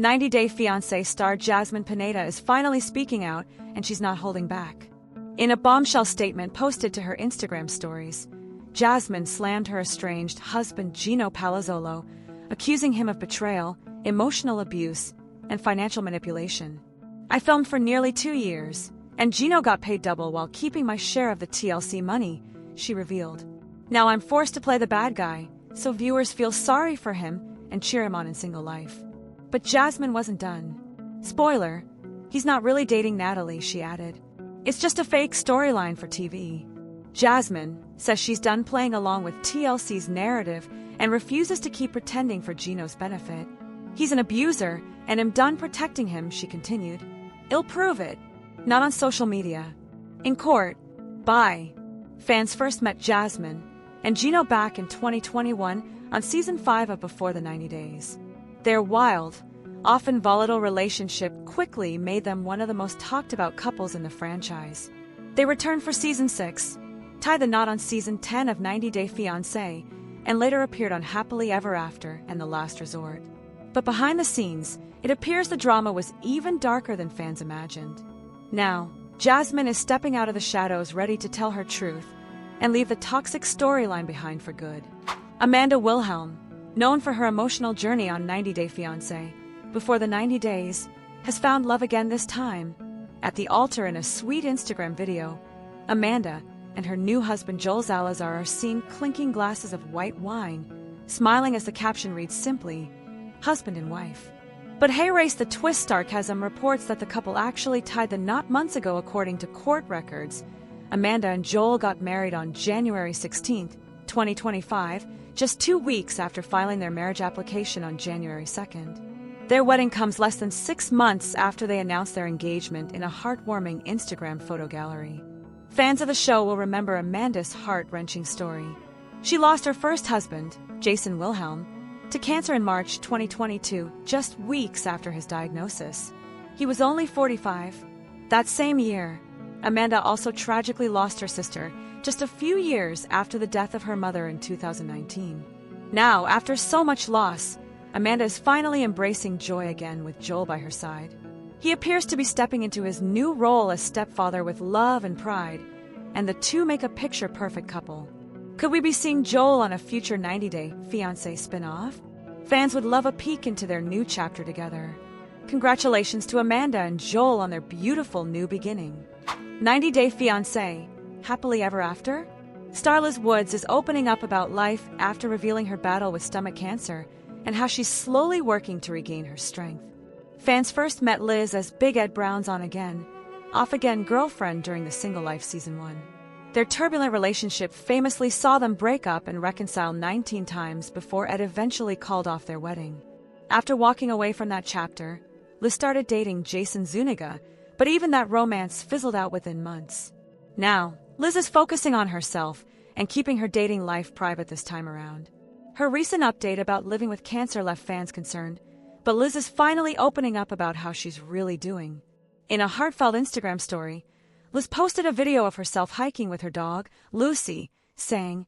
90-Day Fiancé star Jasmine is finally speaking out, and she's not holding back. In a bombshell statement posted to her Instagram stories, Jasmine slammed her estranged husband Gino, accusing him of betrayal, emotional abuse, and financial manipulation. "I filmed for nearly 2 years, and Gino got paid double while keeping my share of the TLC money," she revealed. "Now I'm forced to play the bad guy, so viewers feel sorry for him and cheer him on in single life." But Jasmine wasn't done. "Spoiler, he's not really dating Natalie," she added. "It's just a fake storyline for TV." Jasmine says she's done playing along with TLC's narrative and refuses to keep pretending for Gino's benefit. "He's an abuser, and I'm done protecting him," she continued. "I'll prove it. Not on social media. In court. Bye." Fans first met Jasmine and Gino back in 2021 on Season 5 of Before the 90 Days. Their wild, often volatile relationship quickly made them one of the most talked-about couples in the franchise. They returned for Season 6, tied the knot on Season 10 of 90-Day Fiancé, and later appeared on Happily Ever After and The Last Resort. But behind the scenes, it appears the drama was even darker than fans imagined. Now, Jasmine is stepping out of the shadows, ready to tell her truth and leave the toxic storyline behind for good. Amanda Wilhelm, known for her emotional journey on 90-Day Fiancé, Before the 90 Days, has found love again, this time at the altar. In a sweet Instagram video, Amanda and her new husband Joel Salazar are seen clinking glasses of white wine, smiling as the caption reads simply, "Husband and wife." But hey, race the twist, sarcasm reports that the couple actually tied the knot months ago. According to court records, Amanda and Joel got married on January 16, 2025, just 2 weeks after filing their marriage application on January 2nd. Their wedding comes less than 6 months after they announced their engagement in a heartwarming Instagram photo gallery. Fans of the show will remember Amanda's heart-wrenching story. She lost her first husband, Jason Wilhelm, to cancer in March 2022, just weeks after his diagnosis. He was only 45. That same year, Amanda also tragically lost her sister just a few years after the death of her mother in 2019. Now, after so much loss, Amanda is finally embracing joy again with Joel by her side. He appears to be stepping into his new role as stepfather with love and pride, and the two make a picture-perfect couple. Could we be seeing Joel on a future 90-Day Fiancé spin-off? Fans would love a peek into their new chapter together. Congratulations to Amanda and Joel on their beautiful new beginning. 90-Day Fiancé, Happily Ever After? Star Liz Woods is opening up about life after revealing her battle with stomach cancer and how she's slowly working to regain her strength. Fans first met Liz as Big Ed Brown's on-again, off-again girlfriend during the Single Life Season 1. Their turbulent relationship famously saw them break up and reconcile 19 times before Ed eventually called off their wedding. After walking away from that chapter, Liz started dating Jason Zuniga, but even that romance fizzled out within months. Now, Liz is focusing on herself and keeping her dating life private this time around. Her recent update about living with cancer left fans concerned, but Liz is finally opening up about how she's really doing. In a heartfelt Instagram story, Liz posted a video of herself hiking with her dog, Lucy, saying,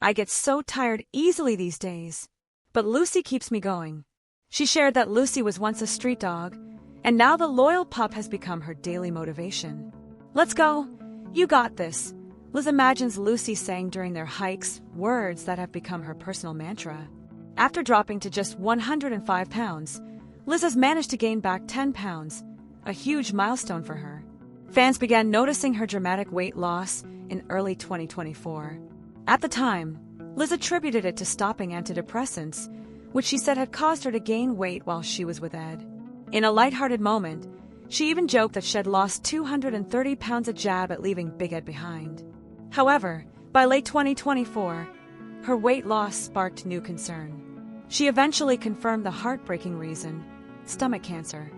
"I get so tired easily these days, but Lucy keeps me going." She shared that Lucy was once a street dog, and now the loyal pup has become her daily motivation. "Let's go. You got this," Liz imagines Lucy saying during their hikes, words that have become her personal mantra. After dropping to just 105 pounds, Liz has managed to gain back 10 pounds, a huge milestone for her. Fans began noticing her dramatic weight loss in early 2024. At the time, Liz attributed it to stopping antidepressants, which she said had caused her to gain weight while she was with Ed. In a lighthearted moment, she even joked that she had lost 230 pounds a jab at leaving Big Ed behind. However, by late 2024, her weight loss sparked new concern. She eventually confirmed the heartbreaking reason: stomach cancer.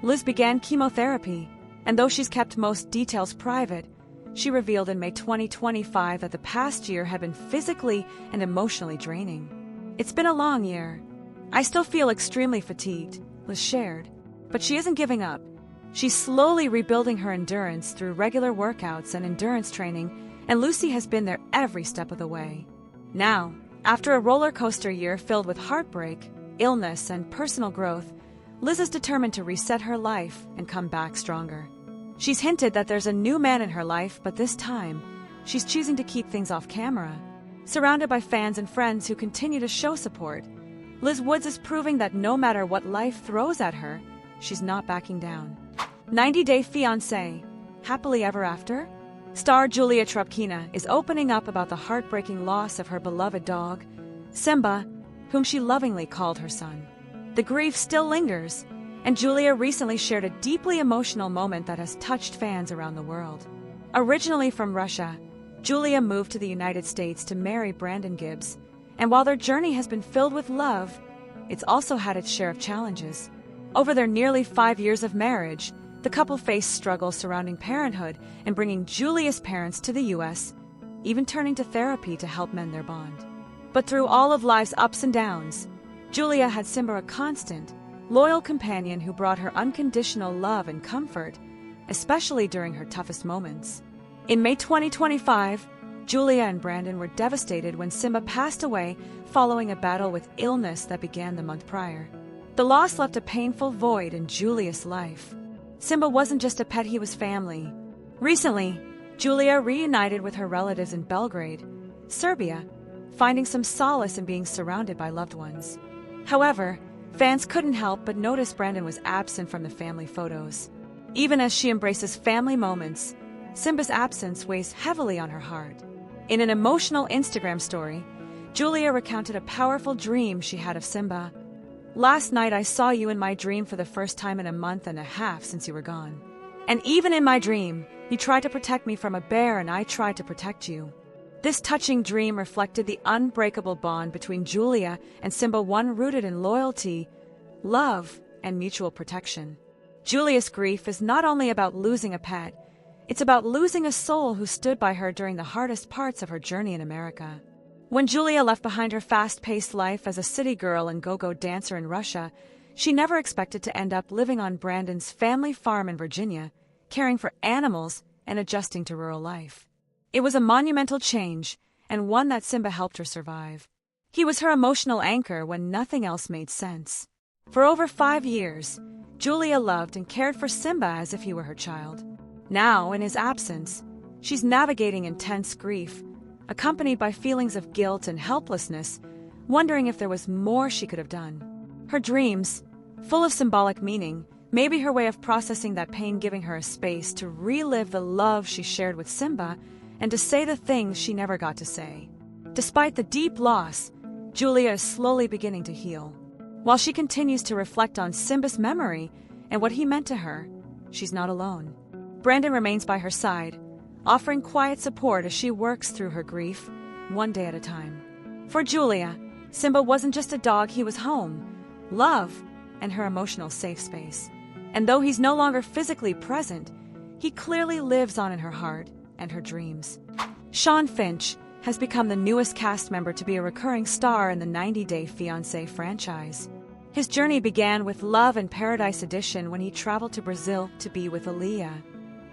Liz began chemotherapy, and though she's kept most details private, she revealed in May 2025 that the past year had been physically and emotionally draining. "It's been a long year. I still feel extremely fatigued," Liz shared. But she isn't giving up. She's slowly rebuilding her endurance through regular workouts and endurance training, and Lucy has been there every step of the way. Now, after a roller coaster year filled with heartbreak, illness, and personal growth, Liz is determined to reset her life and come back stronger. She's hinted that there's a new man in her life, but this time, she's choosing to keep things off camera. Surrounded by fans and friends who continue to show support, Liz Woods is proving that no matter what life throws at her, she's not backing down. 90 Day Fiancé, Happily Ever After? Star Julia Trabkina is opening up about the heartbreaking loss of her beloved dog, Simba, whom she lovingly called her son. The grief still lingers, and Julia recently shared a deeply emotional moment that has touched fans around the world. Originally from Russia, Julia moved to the United States to marry Brandon Gibbs, and while their journey has been filled with love, it's also had its share of challenges. Over their nearly 5 years of marriage, the couple faced struggles surrounding parenthood and bringing Julia's parents to the U.S., even turning to therapy to help mend their bond. But through all of life's ups and downs, Julia had Simba a constant, loyal companion who brought her unconditional love and comfort, especially during her toughest moments. In May 2025, Julia and Brandon were devastated when Simba passed away following a battle with illness that began the month prior. The loss left a painful void in Julia's life. Simba wasn't just a pet, he was family. Recently, Julia reunited with her relatives in Belgrade, Serbia, finding some solace in being surrounded by loved ones. However, fans couldn't help but notice Brandon was absent from the family photos. Even as she embraces family moments, Simba's absence weighs heavily on her heart. In an emotional Instagram story, Julia recounted a powerful dream she had of Simba. "Last night I saw you in my dream for the first time in a month and a half since you were gone. And even in my dream, you tried to protect me from a bear and I tried to protect you." This touching dream reflected the unbreakable bond between Julia and Simba, one rooted in loyalty, love, and mutual protection. Julia's grief is not only about losing a pet, it's about losing a soul who stood by her during the hardest parts of her journey in America. When Julia left behind her fast-paced life as a city girl and go-go dancer in Russia, she never expected to end up living on Brandon's family farm in Virginia, caring for animals and adjusting to rural life. It was a monumental change, and one that Simba helped her survive. He was her emotional anchor when nothing else made sense. For over 5 years, Julia loved and cared for Simba as if he were her child. Now, in his absence, she's navigating intense grief, accompanied by feelings of guilt and helplessness, wondering if there was more she could have done. Her dreams, full of symbolic meaning, may be her way of processing that pain, giving her a space to relive the love she shared with Simba and to say the things she never got to say. Despite the deep loss, Julia is slowly beginning to heal. While she continues to reflect on Simba's memory and what he meant to her, she's not alone. Brandon remains by her side, offering quiet support as she works through her grief, one day at a time. For Julia, Simba wasn't just a dog, he was home, love, and her emotional safe space. And though he's no longer physically present, he clearly lives on in her heart and her dreams. Shawn Finch has become the newest cast member to be a recurring star in the 90 Day Fiancé franchise. His journey began with Love and Paradise Edition when he traveled to Brazil to be with Aaliyah.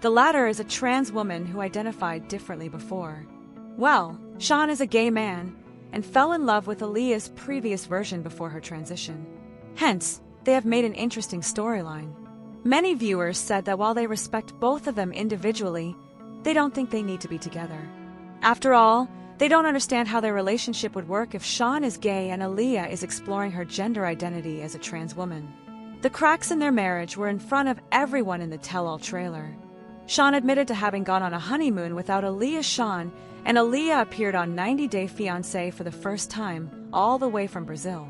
The latter is a trans woman who identified differently before. Well, Shawn is a gay man and fell in love with Aaliyah's previous version before her transition. Hence, they have made an interesting storyline. Many viewers said that while they respect both of them individually, they don't think they need to be together. After all, they don't understand how their relationship would work if Shawn is gay and Aaliyah is exploring her gender identity as a trans woman. The cracks in their marriage were in front of everyone in the tell-all trailer. Shawn admitted to having gone on a honeymoon without Aaliyah's Shawn, and Aaliyah appeared on 90 Day Fiancé for the first time, all the way from Brazil.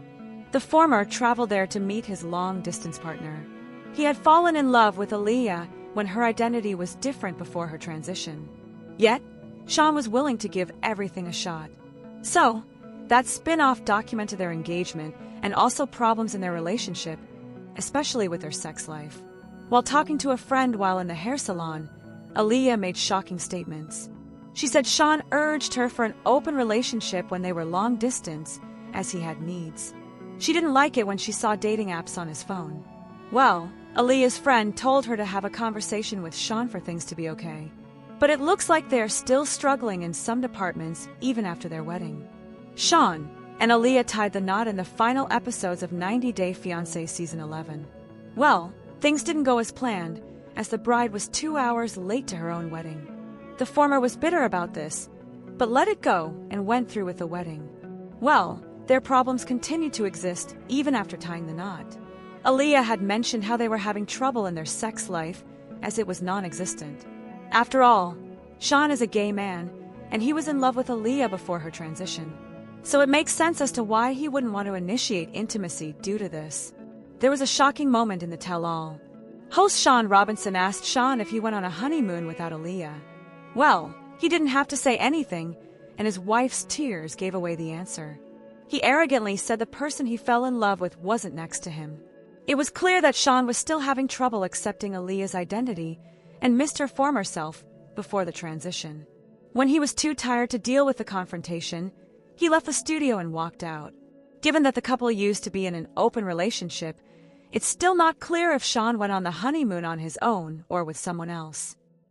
The former traveled there to meet his long-distance partner. He had fallen in love with Aaliyah when her identity was different before her transition. Yet, Shawn was willing to give everything a shot. So, that spin-off documented their engagement and also problems in their relationship, especially with their sex life. While talking to a friend while in the hair salon, Aaliyah made shocking statements. She said Shawn urged her for an open relationship when they were long distance, as he had needs. She didn't like it when she saw dating apps on his phone. Well, Aaliyah's friend told her to have a conversation with Shawn for things to be okay. But it looks like they are still struggling in some departments even after their wedding. Shawn and Aaliyah tied the knot in the final episodes of 90 Day Fiancé Season 11. Well, things didn't go as planned, as the bride was 2 hours late to her own wedding. The former was bitter about this, but let it go and went through with the wedding. Well, their problems continued to exist even after tying the knot. Aaliyah had mentioned how they were having trouble in their sex life, as it was non-existent. After all, Shawn is a gay man, and he was in love with Aaliyah before her transition. So it makes sense as to why he wouldn't want to initiate intimacy due to this. There was a shocking moment in the tell-all. Host Shawn Robinson asked Shawn if he went on a honeymoon without Aaliyah. Well, he didn't have to say anything, and his wife's tears gave away the answer. He arrogantly said the person he fell in love with wasn't next to him. It was clear that Shawn was still having trouble accepting Aaliyah's identity and missed her former self before the transition. When he was too tired to deal with the confrontation, he left the studio and walked out. Given that the couple used to be in an open relationship, it's still not clear if Shawn went on the honeymoon on his own or with someone else.